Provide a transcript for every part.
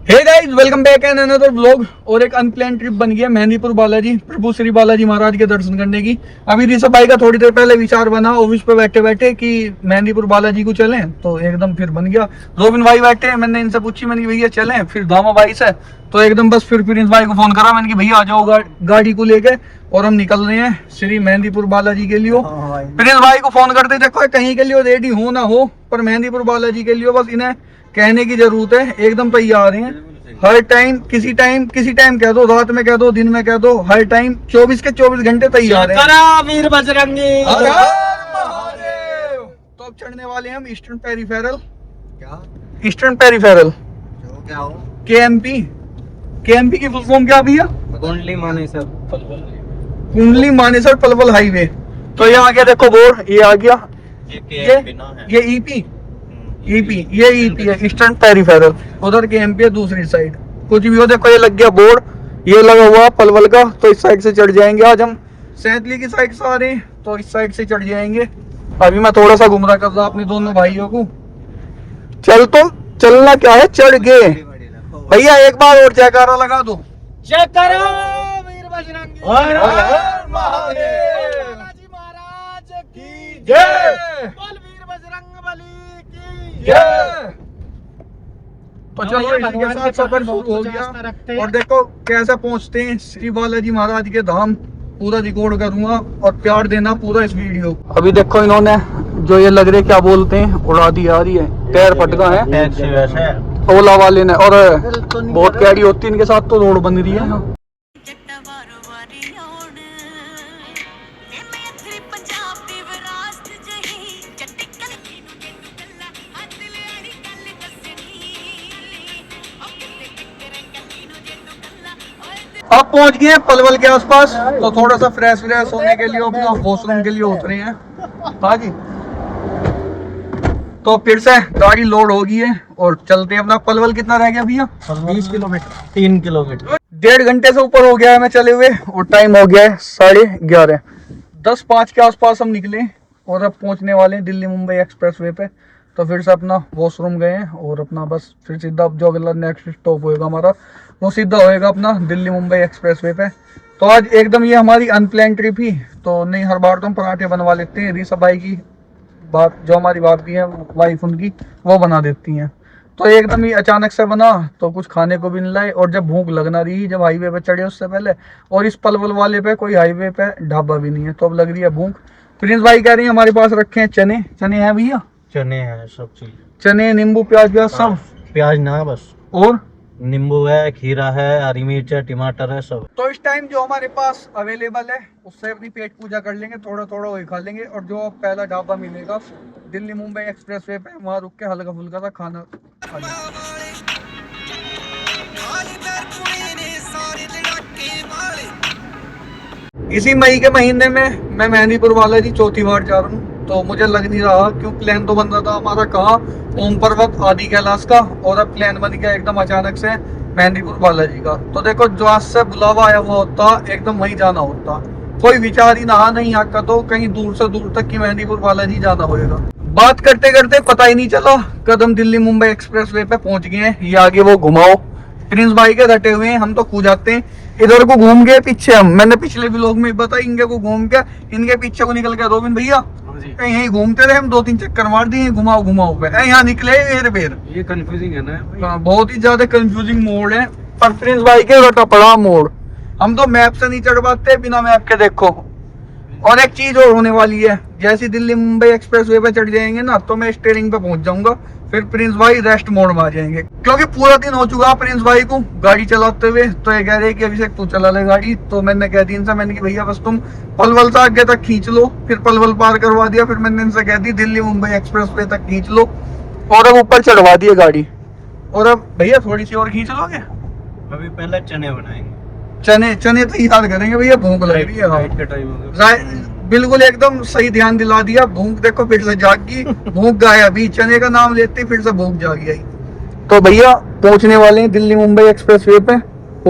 Hey guys, welcome back and another vlog. और एक unplanned trip बन गया मेहंदीपुर बालाजी, प्रभु श्री बालाजी महाराज के दर्शन करने की। अभी ऋषभ भाई का थोड़ी देर पहले विचार बना ऑफिस पे बैठे बैठे कि मेहंदीपुर बालाजी को चलें, तो एकदम फिर बन गया। रोबिन भाई बैठे हैं, मैंने इनसे पूछी, मैंने भैया चलें, फिर दामा भाई से तो एकदम बस फिर प्रिंस भाई को फोन करा मैंने कि भैया आ जाओ गाड़ी को लेके, और हम निकल रहे हैं श्री मेहंदीपुर बालाजी के लिए। प्रिंस भाई को फोन करते देखो कहीं के लिए रेडी हो ना हो, पर मेहंदीपुर बालाजी के लिए बस इन्हें कहने की जरूरत है, एकदम तैयार हैं हर टाइम। किसी टाइम कह दो, रात में कह दो, दिन में कह दो, हर टाइम 24 के 24 घंटे तैयार है। वीर बजरंगी। तो अब चढ़ने वाले हैं हम ईस्टर्न पेरीफेरल। क्या ईस्टर्न पेरीफेरल? क्या हो? केएमपी की फुल फॉर्म क्या भैया? कुंडली मानेसर पलवल हाईवे। तो ये आ गया, देखो बोर्ड ये आ गया, ये ईपी है ईस्टर्न पेरीफेरल। उधर के एमपी है दूसरी साइड। कुछ भी हो, देखो ये लग गया बोर्ड, ये लगा हुआ पलवल का। तो इस साइड से चढ़ जाएंगे। आज हम सैंतली की साइड से आ रहे हैं, तो इस साइड से चढ़ जाएंगे। अभी मैं थोड़ा सा गुमराह कर रहा अपने दोनों भाइयों को। चल तो चलना क्या है, चढ़ गए भैया। एक बार और जयकारा लगा दो, जय करो वीर बजरंगी। हर हर महादेव। महाराज की जय। बोल वीर बजरंगबली की जय। तो चलो इसी के साथ सफर शुरू हो गया। और देखो कैसे पहुंचते हैं श्री बालाजी महाराज के धाम, पूरा रिकॉर्ड करूंगा और प्यार देना पूरा इस वीडियो। अभी देखो इन्होंने जो ये लग रहे क्या बोलते हैं, उड़ा दी आ रही है, टायर फट गया है ओला वाले ने। और बहुत कैडी होती है इनके साथ, तो रोड बन रही है। अब पहुंच गए पलवल के आसपास, तो थोड़ा सा फ्रेश होने के लिए अपना वॉशरूम के लिए उतरे हैं। हाँ जी, तो फिर से गाड़ी लोड हो गई है और चलते हैं अपना। पलवल कितना रह गया भैया? 20 किलोमीटर, 3 किलोमीटर। 1.5 घंटे से ऊपर हो गया है मैं चले हुए, और टाइम हो गया है 11:30। 10:05 के आसपास हम निकले और अब पहुंचने वाले हैं दिल्ली मुंबई एक्सप्रेसवे पे। तो फिर से अपना वॉशरूम गए हैं और अपना बस फिर सीधा जो अगला नेक्स्ट स्टॉप होएगा हमारा, वो सीधा होएगा अपना दिल्ली मुंबई एक्सप्रेसवे पे। तो आज एकदम ये हमारी अनप्लान ट्रिप ही तो नहीं, हर बार तो हम पराठे बनवा लेते हैं। ऋषभ भाई की बात, जो हमारी भाभी है वाइफ उनकी, वो बना देती हैं। तो एकदम ही अचानक से बना, तो कुछ खाने को भी नहीं लाए। और जब भूख लगना रही, जब हाईवे पे चढ़े उससे पहले, और इस पलवल वाले पे कोई हाईवे पे ढाबा भी नहीं है, तो अब लग रही है भूख। प्रिंस भाई कह रही है हमारे पास रखे हैं चने। चने हैं भैया? चने हैं, सब चीज, चने, नींबू, प्याज सब। प्याज ना बस, और नींबू है, खीरा है, हरी मिर्च है, टमाटर है, सब। तो इस टाइम जो हमारे पास अवेलेबल है उससे अपनी पेट पूजा कर लेंगे, थोड़ा थोड़ा वही खा लेंगे। और जो पहला ढाबा मिलेगा दिल्ली मुंबई एक्सप्रेसवे पे, वहाँ रुक के हल्का फुल्का सा खाना खा लेंगे। इसी मई के महीने में मैं मेहंदीपुर बालाजी चौथी बार जा रहा हूँ। तो मुझे लग नहीं रहा, क्यों प्लान तो बन रहा था हमारा कहाँ, ओम पर्वत आदि कैलाश का, और अब प्लान बन गया एकदम अचानक से मेहंदीपुर बालाजी का। तो देखो जो आज से बुलावा आया हुआ होता, एकदम वहीं जाना होता, कोई विचार ही ना नहीं आता, तो कहीं दूर से दूर तक की मेहंदीपुर बालाजी जाना होगा। बात करते करते पता ही नहीं चला कब हम दिल्ली मुंबई एक्सप्रेसवे पे पहुंच गए हैं। ये आगे वो घुमाओ प्रिंस भाई के रटे हुए हैं, हम तो खो जाते हैं। इधर को घूम गए पीछे हम, मैंने पिछले व्लॉग में बताया, इनके को घूम के इनके पीछे को निकल गया रोबिन भैया। यही घूमते रहे हम, 2-3 चक्कर मार दिए घुमाओ पे, यहाँ निकले बेर। ये कंफ्यूजिंग है ना, बहुत ही ज्यादा कंफ्यूजिंग मोड है। पर प्रिंस भाई के रटा पड़ा मोड, हम तो मैप से नहीं चढ़ पाते बिना मैप के। देखो और एक चीज और होने वाली है, जैसे दिल्ली मुंबई एक्सप्रेसवे पे चढ़ जाएंगे ना, तो मैं स्टीयरिंग पे पहुंच जाऊंगा, फिर प्रिंस भाई रेस्ट मोड में आ जाएंगे, क्योंकि पूरा दिन हो चुका प्रिंस भाई को गाड़ी चलाते हुए। तो ये कह रहे कि अभिषेक तू चला ले गाड़ी। तो मैंने कह दी इनसे, मैंने कि भैया बस तुम पलवल से आगे तक खींच लो, फिर पलवल पार करवा दिया। फिर मैंने इनसे कह दी दिल्ली मुंबई एक्सप्रेसवे तक खींच लो, और अब ऊपर चढ़वा दिए गाड़ी। और अब भैया थोड़ी सी और खींच लोगे? अभी पहले चने बनाएंगे। चने तो याद करेंगे भैया, भूख लग रही है। बिल्कुल एकदम सही ध्यान दिला दिया, भूख देखो फिर से जाग गई। भूख गाया अभी, चने का नाम लेते फिर से भूख जाग गई। तो भैया पहुंचने वाले हैं दिल्ली मुंबई एक्सप्रेसवे पे,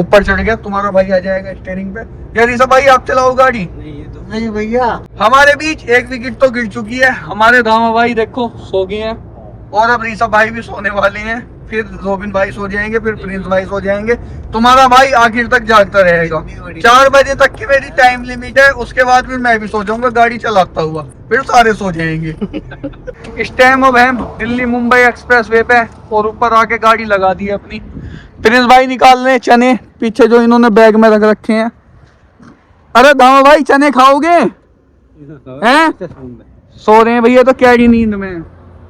ऊपर चढ़ गया, तुम्हारा भाई आ जाएगा स्टीयरिंग पे। या ऋषभ भाई आप चलाओ गाड़ी? नहीं भैया। हमारे बीच एक विकेट तो गिर चुकी है, हमारे दामा भाई देखो सो गए हैं, और अब ऋषभ भाई भी सोने वाले हैं। फिर रोबिन भाई सो जाएंगे, फिर प्रिंस भाई सो जाएंगे, तुम्हारा भाई आखिर तक जागता रहेगा। 4 बजे तक की मेरी टाइम लिमिट है, उसके बाद फिर मैं भी सो जाऊंगा गाड़ी चलाता हुआ, फिर सारे सो जाएंगे। इस टाइम अब हम दिल्ली मुंबई एक्सप्रेस वे पे, और ऊपर आके गाड़ी लगा दी है अपनी। प्रिंस भाई निकाल रहे हैं चने पीछे जो इन्होंने बैग में रख रखे हैं। अरे दामा भाई चने खाओगे हैं? सो रहे हैं भैया तो कैडी नींद में।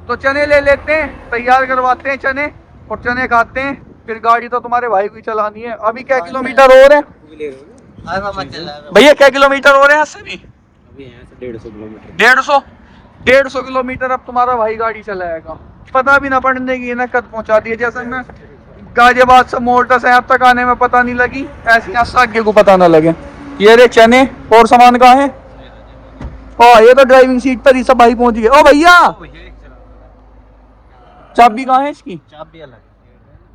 तो चने ले लेते हैं, तैयार करवाते हैं चने और चने खाते हैं, फिर गाड़ी तो तुम्हारे भाई को ही चलानी है। अभी क्या किलोमीटर हो रहे हैं भैया, क्या किलोमीटर हो रहे हैं इससे भी? 150 किलोमीटर। 150 किलोमीटर अब तुम्हारा भाई गाड़ी चलाएगा, पता भी ना पड़ने की ना कद पहुंचा दिए। जैसे मैं गाजियाबाद से मोर्टा से यहाँ तक आने में पता नहीं लगी, ऐसे यहाँ सागे को पता ना लगे। ये रे चने और सामान कहाँ है? हाँ ये तो ड्राइविंग सीट पर ही सब भाई पहुंच गए। ओ भैया चाबी कहाँ है इसकी? चाबी अलग।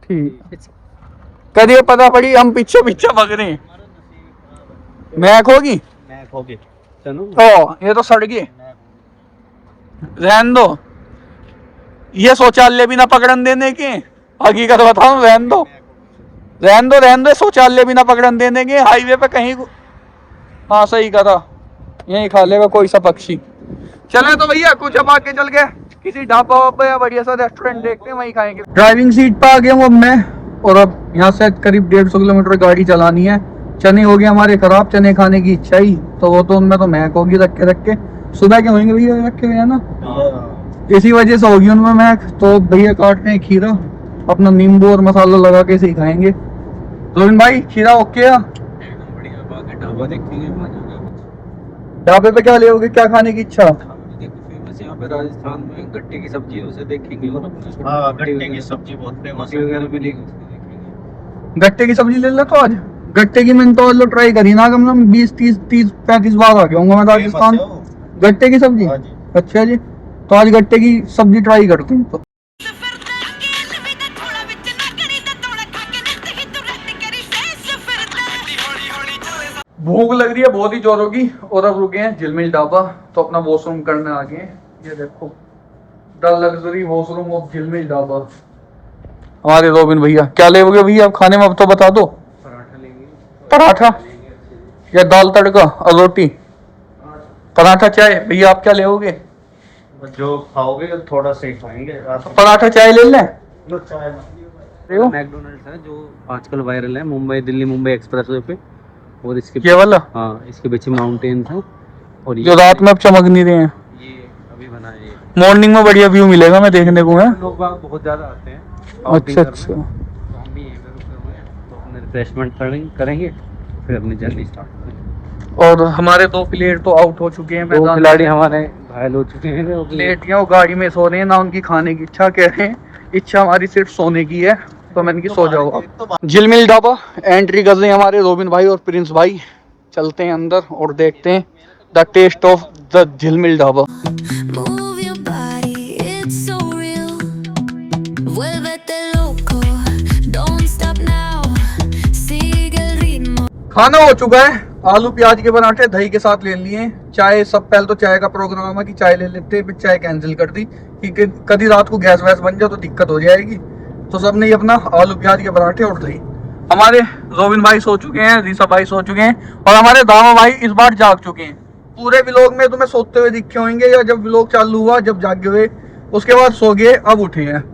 ठीक, करिए पता पड़ी हम पीछे पीछे भाग रहे हैं। मैक होगी? मैक होगी। चलो ओ ये तो सड़ गए, रहन दो। ये शौचालय भी ना पकड़न देने के, हकीकत बताऊं, रहन दो रहन दो रहन दो, शौचालय भी ना पकड़न देने के हाईवे पे कहीं। हाँ सही करा, यही खा लेगा कोई सा पक्षी। चले तो भैया कुछ अब आगे चल गए किसी ढाबा वाबा या बढ़िया सा रेस्टोरेंट देखते हैं, वहीं खाएंगे। ड्राइविंग सीट पे आ गया हूँ अब मैं, और अब यहाँ से करीब 150 किलोमीटर गाड़ी चलानी है। चने हो गए हमारे खराब, चने खाने की इच्छा ही तो वो तो उनमें तो महक होगी रख के सुबह के होंगे भैया रखे हुए है ना, इसी वजह से होगी उनमें महक। तो भैया काटते हैं खीरा, अपना नींबू और मसाला लगा के इसे ही खाएंगे। रोबिन भाई खीरा ओके है? ढाबा देखेंगे, ढाबे पे क्या ले, क्या खाने की इच्छा? फेमस यहाँ पे राजस्थान में गट्टे की सब्जी है, उसे देखेंगे। हाँ गट्टे की सब्जी बहुत फेमस है, वगैरह भी देखेंगे। गट्टे की सब्जी ले लो तो आज। गट्टे की मैंने तो ट्राई करी ना, कम से कम 20-30-35 बार आ गया हूँ मैं राजस्थान। गट्टे की सब्जी? अच्छा जी, तो आज गट्टे की सब्जी ट्राई करते हैं। तो भूख लग रही है बहुत ही जोरों की, और अब रुके हैं झिलमिल ढाबा, तो अपना वॉशरूम करने आ गए हैं। ये देखो द लग्जरी वॉशरूम ऑफ झिलमिल ढाबा। हमारे रोबिन भैया क्या लेोगे भैया अब खाने में, अब तो बता दो। पराठा लेंगे। पराठा या दाल तड़का और रोटी? पराठा चाय। भैया आप क्या लेोगे? जो खाओगे थोड़ा से खाएंगे। पराठा चाय ले लें? मैकडोनल्ड्स है जो आजकल वायरल है मुंबई दिल्ली मुंबई एक्सप्रेसवे पे, और इसके ये वाला? हाँ इसके पीछे माउंटेन्स है, और जो रात में अब चमक नहीं रहे हैं। ये अभी बना है। मॉर्निंग में बढ़िया व्यू मिलेगा मैं देखने को है। लोग बाग बहुत ज्यादा आते हैं। अच्छा अच्छा, तो हम भी यहीं पे रुके हुए हैं, तो अपने रिफ्रेशमेंट करेंगे फिर अपनी जर्नी स्टार्ट करेंगे। और हमारे 2 प्लेयर तो आउट हो चुके हैं, 2 खिलाड़ी हमारे घायल हो चुके हैं। लेट गए, वो गाड़ी में सो रहे हैं ना, उनकी खाने की इच्छा कह रहे हैं। इच्छा हमारी सिर्फ सोने की है, तो मैंने की सो जाओ आप। झिलमिल ढाबा एंट्री कर रहे हैं हमारे रोबिन भाई और प्रिंस भाई। चलते हैं अंदर और देखते हैं द टेस्ट ऑफ द झिलमिल ढाबा। खाना हो चुका है, आलू प्याज के पराठे दही के साथ ले लिए। चाय सब, पहले तो चाय का प्रोग्राम है कि चाय ले लेते हैं, फिर चाय कैंसिल कर दी कि कभी रात को गैस वैस बन जाए तो दिक्कत हो जाएगी। तो सबने अपना आलू प्याज के पराठे और दही। हमारे रोबिन भाई सो चुके हैं, रीसा भाई सो चुके हैं, और हमारे दामा भाई इस बार जाग चुके हैं। पूरे व्लॉग में तुम्हें सोते हुए दिखे होंगे, या जब व्लॉग चालू हुआ जब जागे हुए, उसके बाद सो गए, अब उठे हैं।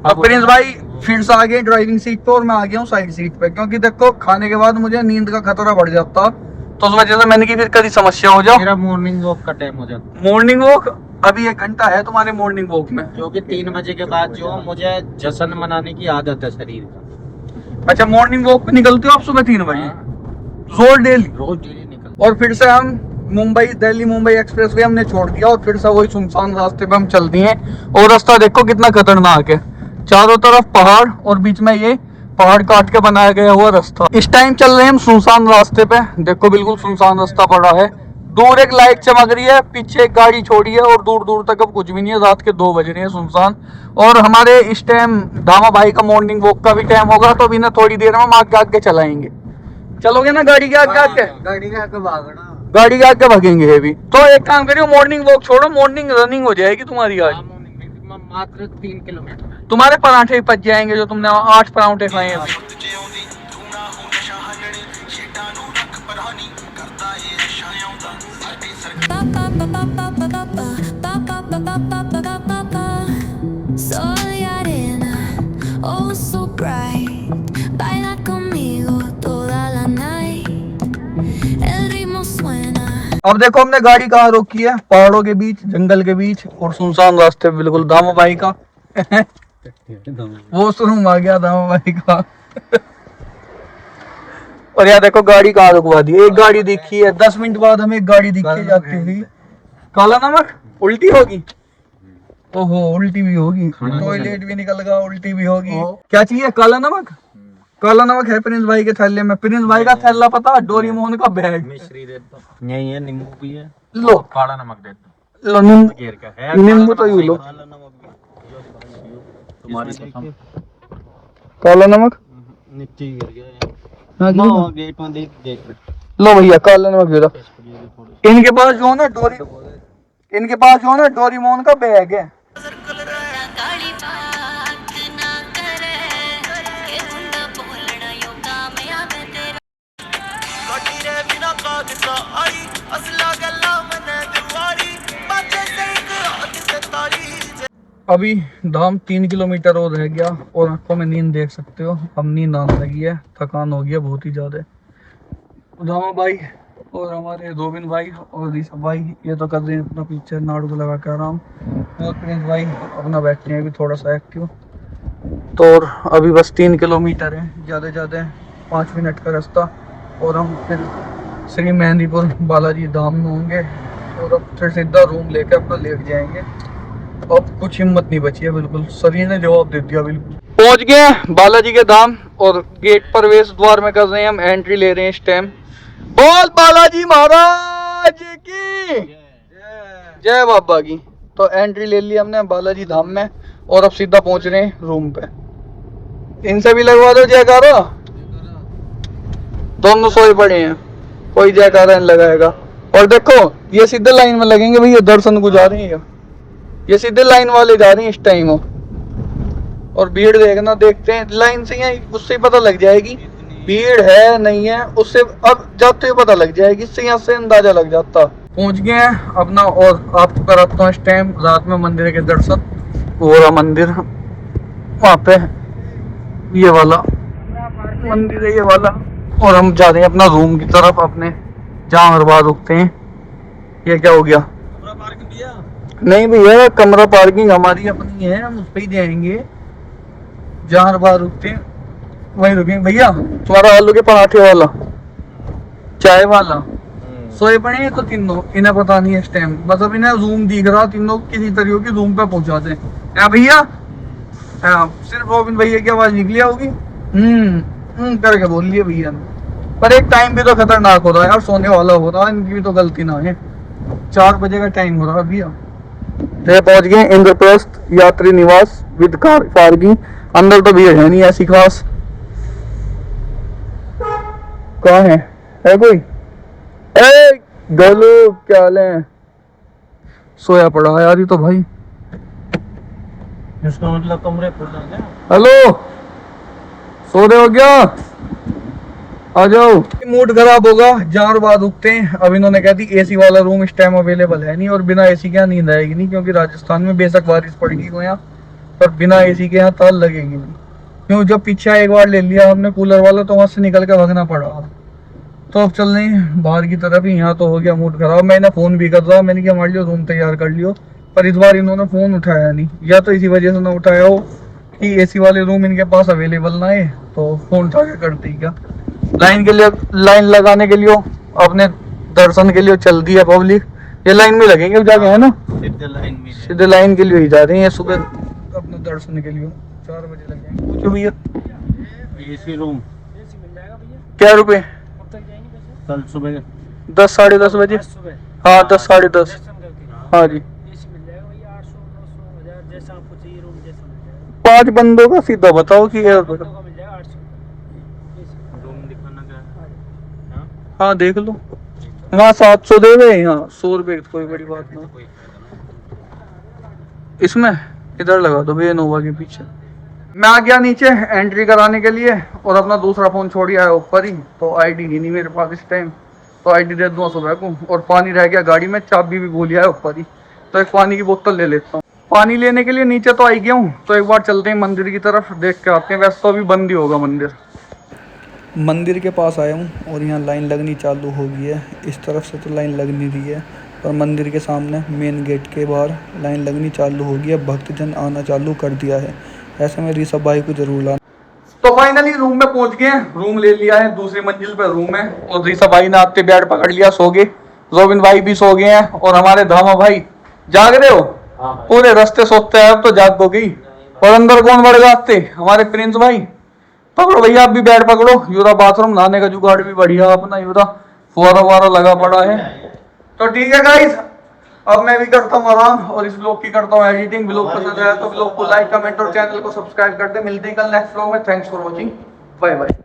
अब प्रिंस भाई फिर से आ गए ड्राइविंग सीट पे, और मैं आ गया हूँ साइड सीट पे, क्योंकि देखो खाने के बाद मुझे नींद का खतरा बढ़ जाता, तो उस वजह से मैंने की फिर कभी समस्या हो जाओ। मेरा मॉर्निंग वॉक का टाइम हो जाता। मॉर्निंग वॉक अभी 1 घंटा है तुम्हारे मॉर्निंग वॉक में, जो कि 3 बजे के बाद जो मुझे जश्न मनाने की आदत है शरीर का। अच्छा मॉर्निंग वॉक पे निकलते हो आप सुबह 3 बजे? रोज डेली? रोज डेली निकल। और फिर से हम मुंबई दिल्ली मुंबई एक्सप्रेस वे हमने छोड़ दिया, और फिर से वही सुनसान रास्ते पे हम चल दिए। और रास्ता देखो कितना खतरनाक है, चारों तरफ पहाड़ और बीच में ये पहाड़ काट के बनाया गया हुआ रास्ता। इस टाइम चल रहे हैं हम सुनसान रास्ते पे, देखो बिल्कुल सुनसान रास्ता पड़ा है। दूर एक लाइट चमक रही है, पीछे एक गाड़ी छोड़ी है, और दूर दूर तक अब कुछ भी नहीं है। रात के 2 बज रहे हैं सुनसान। और हमारे इस टाइम दामा भाई का मॉर्निंग वॉक का भी टाइम होगा, तो अभी ना थोड़ी देर में हम आगे आगे चलाएंगे। चलोगे ना गाड़ी के आगे आगे? गाड़ी के आगे भागना, गाड़ी के आगे भागेंगे अभी। तो एक काम करियो, मॉर्निंग वॉक छोड़ो, मॉर्निंग रनिंग हो जाएगी तुम्हारी आज। मात्र 3 किलोमीटर। तुम्हारे पराठे ही पच जाएंगे जो तुमने 8 पराठे खाए हैं अभी। Soy arena, oh so bright. Baila conmigo toda la night. El ritmo suena. अब देखो हमने गाड़ी कहाँ रोकी है, पहाड़ों के बीच, जंगल के बीच और सुनसान रास्ते पे, बिल्कुल दामा भाई का वो शुरू आ गया दामा भाई का और यार देखो गाड़ी कहाँ रुकवा दी, एक गाड़ी दिखी है 10 मिनट बाद हमें एक गाड़ी दिखी जाती हुई। काला नमक उल्टी होगी, ओहो उल्टी भी होगी, टॉयलेट भी निकल गया, उल्टी भी होगी। क्या चाहिए? काला नमक। काला नमक है प्रिंस भाई के थैले में। प्रिंस भाई का थैला पता, डोरेमोन का बैग। मिश्री दे दो, यही है, नींबू भी है, लो काला नमक दे दो, लो नींबू, घेर का है, नींबू तो यूं लो। काला नमक भी तुम्हारी पसंद। काला नमक नीचे गिर गया हाँ, है। लो गेट में देख लो भैया काला नमक दे दो। इनके पास जो है ना इनके पास जो है ना डोरेमोन का बैग है। काली बात ना करे के हुंदा बोलना यो काम आवे तेरा गाड़ी रे बिना कागजा आई असला गल्ला मने दिवारी बाजे से एक हाथ से ताली। अभी धाम 3 किलोमीटर और रह गया और आंखों में नींद देख सकते हो, अब नींद आने लगी है, थकान हो गया बहुत ही ज्यादा। उदामा भाई और हमारे रोबिन भाई और ऋषभ भाई ये तो कर रहे हैं अपना पीछे नाड़ू को लगा के आराम, और प्रिंस भाई अपना बैठे हैं अभी थोड़ा सा एक्टिव। तो और अभी बस 3 किलोमीटर है, ज़्यादा ज़्यादा 5 मिनट का रास्ता और हम फिर श्री मेहंदीपुर बालाजी धाम में होंगे और अब फिर सीधा रूम लेके अपना लेट जाएंगे। अब कुछ हिम्मत नहीं बची है, बिल्कुल शरीर ने जवाब दे दिया। बिल्कुल पहुंच गए बालाजी के धाम और गेट प्रवेश द्वार में कर रहे हैं हम, एंट्री ले रहे हैं इस टाइम। बोल बालाजी महाराज की जय बाबा की। तो एंट्री ले ली हमने बालाजी धाम में और अब सीधा पहुंच रहे हैं रूम पे। इनसे भी लगवा दो जयकारा, दोनों सोए पड़े हैं, कोई जयकारा नहीं लगाएगा। और देखो ये सीधे लाइन में लगेंगे भैया, दर्शन को जा रहे हैं ये सीधे लाइन वाले जा रहे हैं इस टाइम। और भीड़ देखना, देखते हैं लाइन से ही, उससे ही पता लग जाएगी भीड़ है नहीं है, उससे अब जाते हुए पता लग जाएगी, इससे यहाँ से अंदाजा लग जाता। पहुंच गए हैं अपना और आपको कराता हूँ इस टाइम रात में मंदिर के दर्शन। पूरा मंदिर वहाँ पे ये वाला मंदिर है, ये वाला। और हम जा रहे हैं अपना रूम की तरफ, अपने जहाँ हर बार रुकते हैं। ये क्या हो गया? नहीं भैया कमरा पार्किंग हमारी अपनी है, हम उस पर ही जाएंगे जहाँ हर बार रुकते हैं वहीं रुकेंगे। भैया तुम्हारा आलू के पराठे वाला, चाय वाला सोए पड़े हैं तो तीनों, इन्हें पता नहीं है इस टाइम, मतलब इन्हें रूम दिख रहा, तीनों किसी तरीके की रूम पे पहुंचाते हैं भैया। सिर्फ रोबिन भैया की आवाज निकली होगी करके बोल लिए भैया ने। पर एक टाइम भी तो खतरनाक हो रहा है यार, सोने वाला हो रहा है, इनकी भी तो गलती ना है। 4 बजे का टाइम हो रहा है भैया। पहुंच गए इंद्रप्रस्थ यात्री निवास विद कार पार्किंग। अंदर तो भीड़ है नहीं ऐसी खास। कहाँ है कोई? ए गोलू क्या हाल है? सोया पड़ा है यार ये तो भाई। इसका मतलब कमरे खुल गए। हेलो सो रहे हो क्या? आ जाओ। मूड खराब होगा, जहाँ बाद रुकते हैं। अब इन्होंने कह दी एसी वाला रूम इस टाइम अवेलेबल है नहीं, और बिना एसी के यहाँ नींद आएगी नहीं, क्योंकि राजस्थान में बेशक बारिश पड़ेगी को यहाँ, पर बिना एसी के यहाँ ताल लगेगी नहीं। क्यों जब पीछे एक बार ले लिया हमने कूलर वाला तो वहां से निकल के भागना पड़ा। तो अब चल रहे हैं बाहर की तरफ ही। यहाँ तो हो गया मूड खराब। मैंने फोन भी कर रहा, मैंने क्या मान लियो रूम तैयार कर लियो, पर इस बार इन्होंने फोन उठाया नहीं, या तो इसी वजह से ना उठाया हो कि एसी वाले रूम इनके पास अवेलेबल ना है, तो फोन उठा के करती क्या। लाइन के लिए, लाइन लगाने के लिए, अपने दर्शन के लिए चल दी है पब्लिक। ये लाइन में लगेंगे जाके है ना, सीधे लाइन के लिए ही जा रहे हैं सुबह अपने दर्शन के लिए। 4 बजे लगेंगे। पूछो भैया एसी रूम क्या रुपए? कल सुबह 10 साढ़े 10 बजे। हाँ 10 साढ़े 10। हाँ जी 5 बंदों का सीधा बताओ कि रूम दिखाना क्या है? हाँ देख लो। वहाँ 700 दे रहे हैं, यहाँ 100 रुपए कोई बड़ी बात ना। इसमें इधर लगा दो भैया इनोवा के पीछे। मैं आ गया नीचे एंट्री कराने के लिए और अपना दूसरा फ़ोन छोड़ आया ऊपर ही, तो आईडी ही नहीं मेरे पास इस टाइम, तो आईडी दे दूँ सुबह को। और पानी रह गया गाड़ी में, चाबी भी भूल आया ऊपर ही, तो एक पानी की बोतल ले लेता हूँ। पानी लेने के लिए नीचे तो आई गया हूँ, तो एक बार चलते हैं मंदिर की तरफ, देख के आते हैं। वैसे तो अभी बंद ही होगा मंदिर। मंदिर के पास आया हूँ और यहाँ लाइन लगनी चालू हो गई है। इस तरफ से तो लाइन लग नहीं रही है, और मंदिर के सामने मेन गेट के बाहर लाइन लगनी चालू हो गई है। भक्तजन आना चालू कर दिया है। ऐसे में ऋषभ भाई को जरूर लाना। तो फाइनली रूम में पहुंच गए, रूम ले लिया है, दूसरी मंजिल पे रूम है। और ऋषभ भाई ने आते बेड पकड़ लिया, सो गए। रोबिन भाई भी सो गए हैं, और हमारे धामा भाई जाग रहे हो? पूरे रास्ते सोते हैं, अब तो जाग हो गई। और अंदर कौन बढ़ जाते? हमारे प्रिंस भाई। पकड़ो भैया, आप भी बेड पकड़ो। यूरा बाथरूम नहाने का जुगाड़ भी बढ़िया अपना, यूरा फुआरा वारा लगा पड़ा है। तो ठीक है गाइस, अब मैं भी करता हूँ आराम और इस ब्लॉग की करता हूँ एडिटिंग। ब्लॉग पसंद आया तो ब्लॉग को लाइक, कमेंट और चैनल को सब्सक्राइब कर दे। मिलते हैं कल नेक्स्ट ब्लॉग में। Thanks for watching, bye bye.